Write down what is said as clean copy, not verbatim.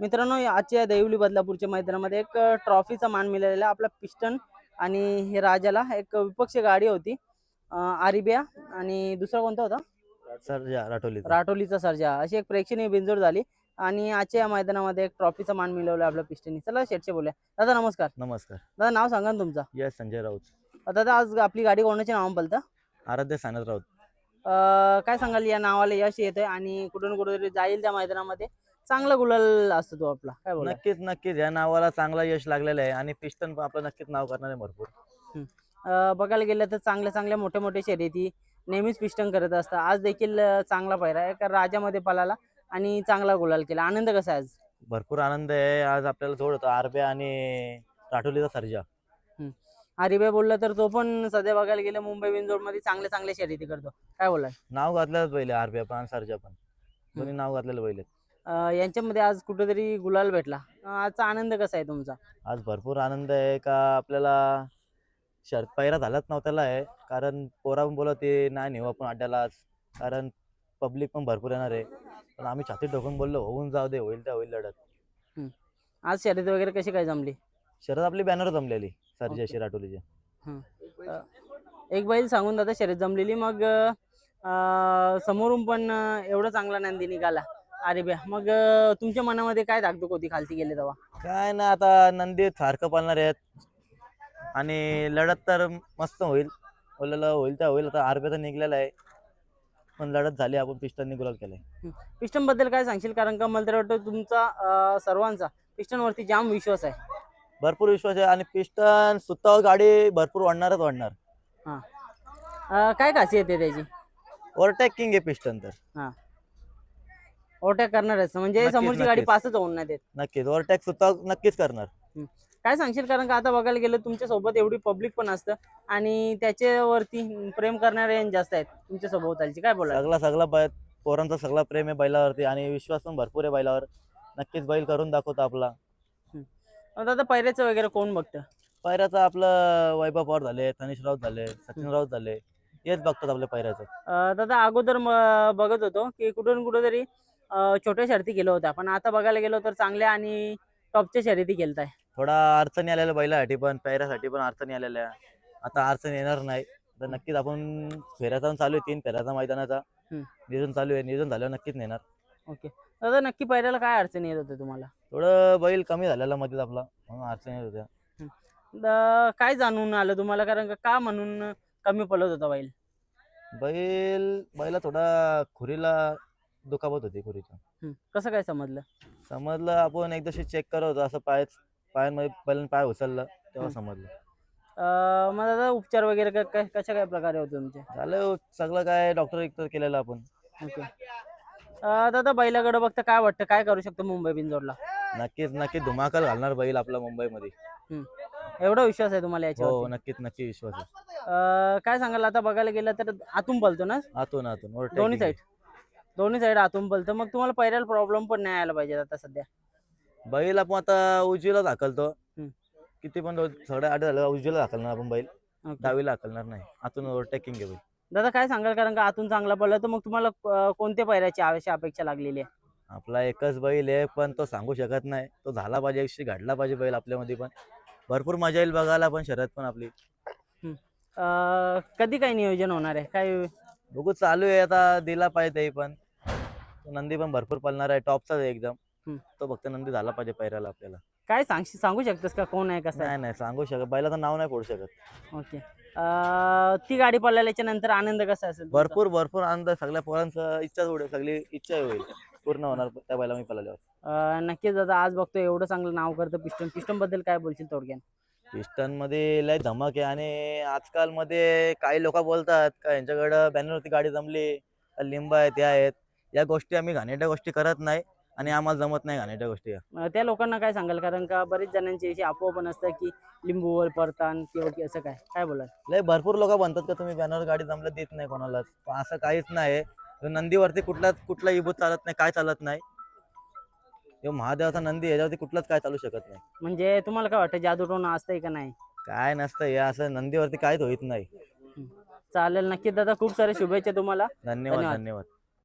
मित्रांनो, आजच्या देवली बदलापूरच्या मैदानामध्ये एक ट्रॉफीचा मान मिळालेला आपला पिस्टन आणि हे राजाला एक विपक्ष गाडी होती. आरिबिया आणि दुसरा कोणता होता? सर्जा राठोलीचा. राठोलीचा सर्जा. अशी एक प्रेक्षणीय बिनजोड झाली आणि आजच्या या मैदानामध्ये एक ट्रॉफीचा मान मिळवला आपल्या पिस्टननी. चला शेटचे बोलूया. दादा नमस्कार. नमस्कार. दादा नाव सांगा ना तुमचं. यस संजय राऊत. दादा आज आपली गाडी कोणाच्या नावाने पळतं? आराध्य सानद राऊत. काय सांगाल या नावाला यश येतंय आणि कुठून कुठेतरी जाईल त्या मैदानामध्ये चांगला गुलाल असतो तो आपला, काय बोला? नक्कीच नक्कीच या नावाला चांगला यश लागलेलं आहे आणि पिस्टन आपलं नक्कीच नाव करणार आहे भरपूर. बघायला गेलं तर चांगल्या चांगल्या मोठ्या मोठ्या शर्यती नेहमीच पिस्टन करत असतात. आज देखील चांगला पायरा आहे का राजामध्ये पळाला आणि चांगला गुलाल केला. आनंद कसा आहे आज? भरपूर आनंद आहे. आज आपल्याला थोडं होतं आरबे आणि राठोलीचा सर्जा. हरिभाई बोलला तर तो पण सध्या बघायला गेलं मुंबई बिनजोड मध्ये चांगल्या चांगल्या शर्यती करतो, काय बोलाय? नाव घातलेलं पहिले आरबे पण सर्जा पण दोन्ही नाव घातलेलं पहिले. यांच्यामध्ये आज कुठेतरी गुलाल भेटला. आजचा आनंद कसा आहे तुमचा? आज भरपूर आनंद आहे का आपल्याला शर्त पैरा झालाच नव्हता आहे, कारण पोरा पण बोलत ते नाही नेऊ आपण अड्ड्याला आज, कारण पब्लिक पण भरपूर येणार आहे. पण आम्ही छातीत ठोकून बोललो होऊन जाऊ दे, होईल त्या होईल लढत. आज शर्यत वगैरे कशी काय जमली? शरद आपली बॅनर जमलेली सर्जाशी राठोलीची. एक बैल सांगून दादा शर्यत जमलेली, मग समोरून पण एवढं चांगला नंदी निघाला अरे मग तुमच्या मनामध्ये काय धाकधूक होती खालती गेले तेव्हा? काय ना, आता नंदी सारखं पाळणार आहेत आणि लढत तर मस्त होईल, होईल त्या होईल. आता आरबे तर निघलेला आहे पण लढत झाली, आपण पिस्टननी गुलाल केलाय. पिस्टन बद्दल काय सांगशील? कारण का मला तर वाटतं तुमचा सर्वांचा पिस्टन वरती जाम विश्वास आहे. भरपूर विश्वास आहे आणि पिस्टन सुद्धा गाडी भरपूर वाढणारच वाढणार. काय खासियत आहे त्याची? ओव्हरटेकिंग आहे पिस्टन तर. ओव्हरटेक करणारच म्हणजे नक्कीच, समोरची गाडी नक्कीच. पासच होऊन नाही देत. नक्कीच ओव्हरटेक सुद्धा नक्कीच करणार. काय सांगशील? कारण का आता बघायला गेलं तुमच्या सोबत एवढी पब्लिक पण असतं आणि त्याच्यावरती प्रेम करणारे जास्त आहेत तुमच्या सोबत, काय बोला? सगळा पोरांचा सगळा प्रेम आहे बैलावरती आणि विश्वास पण भरपूर आहे बैलावर. नक्कीच बैल करून दाखवतो आपला. दादा पैऱ्याचं वगैरे कोण बघतं? पैऱ्याचं आपलं वैभव पवार झाले, तनिष राऊत झाले, सचिन राऊत झाले, हेच बघतात आपल्या पैऱ्याचं. दादा अगोदर बघत होतो की कुठून कुठेतरी छोट्या शर्यती केल्या होत्या, पण आता बघायला गेलो तर चांगल्या आणि टॉपच्या शर्यती केलताय. थोडा अडचणी आलेल्या बैलासाठी पण पैऱ्यासाठी पण अडचणी आलेल्या. आता अडचण येणार नाही तर नक्कीच आपण फेऱ्याचा चालू आहे, 3 फेऱ्याचा मैदानाचा नियोजन चालू आहे. नियोजन झाल्यावर नक्कीच नेणार. ओके दादा, नक्की पैऱ्याला काय अडचणी येत होते तुम्हाला? थोडं बैल कमी झालेला मध्ये आपला, म्हणून अडचणी येत होत्या. काय जाणून आलं तुम्हाला? कारण का म्हणून कमी पडत होता बैल? बैला थोडा खुरीला दुखापत होती खुरीच्या. कसं काय समजलं? आपण एकदाशी चेक करत होतो, असं पायांमध्ये बैलांनी पाय उचललं तेव्हा समजलं. मग दादा उपचार वगैरे कशा काय प्रकारे होते तुमचे? झालं सगळं काय डॉक्टर एकतर केलेलं आपण. ओके दादा, बैलाकडे बघता काय वाटतं, काय करू शकतो मुंबई बिनजोडला? नक्कीच धुमाकूळ घालणार बैल आपला मुंबईमध्ये. एवढा विश्वास आहे तुम्हाला याच्यावर? हो नक्की विश्वास आहे. काय सांगाल? आता बघायला गेलं तर आतून पळतो ना? आतून दोन्ही साईड आतून पळतं, मग तुम्हाला पैऱ्याला प्रॉब्लेम पण नाही आला पाहिजे आता सध्या. बैल आपण आता उजवीला दाखलतो, किती पण सगळ्या आठ झालं उजवीला दाखलणार आपण बैल, डावीला दाखलणार नाही. आतून ओव्हरटेकिंग आहे बैल. दादा काय सांगाल? कारण का आतून चांगला पडला तर मग तुम्हाला कोणत्या पैऱ्याची अपेक्षा लागलेली आहे? आपला एकच बैल आहे पण तो सांगू शकत नाही, तो झाला पाहिजे, एकशी घडला पाहिजे बैल आपल्यामध्ये. पण भरपूर मजा येईल बघायला पण शर्यत पण आपली. कधी काय नियोजन होणार आहे? काय बघू, चालू आहे आता, दिला पाहिजे ते पण. नंदी पण भरपूर पळणार आहे, टॉपचाच आहे एकदम. तो फक्त नंदी झाला पाहिजे पैऱ्याला आपल्याला. काय सांगू शकतोस का कोण आहे कसं? नाही सांगू शकत, बैलाचं नाव नाही पडू शकत. ओके ती गाडी पळाल्याच्या नंतर आनंद कसा असेल? भरपूर आनंद. सगळ्या पोरांचं इच्छा होईल, सगळी इच्छा होईल पूर्ण होणार त्या बैला मी पळाल्यावर. नक्कीच दादा, आज बघतो एवढं चांगलं नाव करतं पिस्टन बद्दल काय बोलशील थोडक्यात? पिस्टन मध्ये लय धमक आहे आणि आजकाल मध्ये काही लोक बोलतात का यांच्याकडं बॅनरवरती गाडी जमली, लिंब आहेत, त्या आहेत. या गोष्टी आम्ही घाणेरड्या गोष्टी करत नाही आणि आम्हाला जमत नाही घाणेरड्या गोष्टी. त्या लोकांना काय सांगाल? कारण का बरेच जणांची अशी अफवा पण असतं की लिंबूवर परतान किंवा असं काय बोलाल? लय भरपूर लोक म्हणतात का तुम्ही बॅनर गाडी जमलं देत नाही कोणालाच, पण असं काहीच नाही. नंदीवरती कुठला इबूत चालत नाही, काय चालत नाही. महादेवाचा नंदी, याच्यावरती कुठलाच काय चालू शकत नाही. म्हणजे तुम्हाला काय वाटतं जादूटोना असतंय का नाही? काय नसतं हे, असं नंदीवरती काहीच होत नाही. चालेल, नक्की दादा, खूप साऱ्या शुभेच्छा तुम्हाला. धन्यवाद.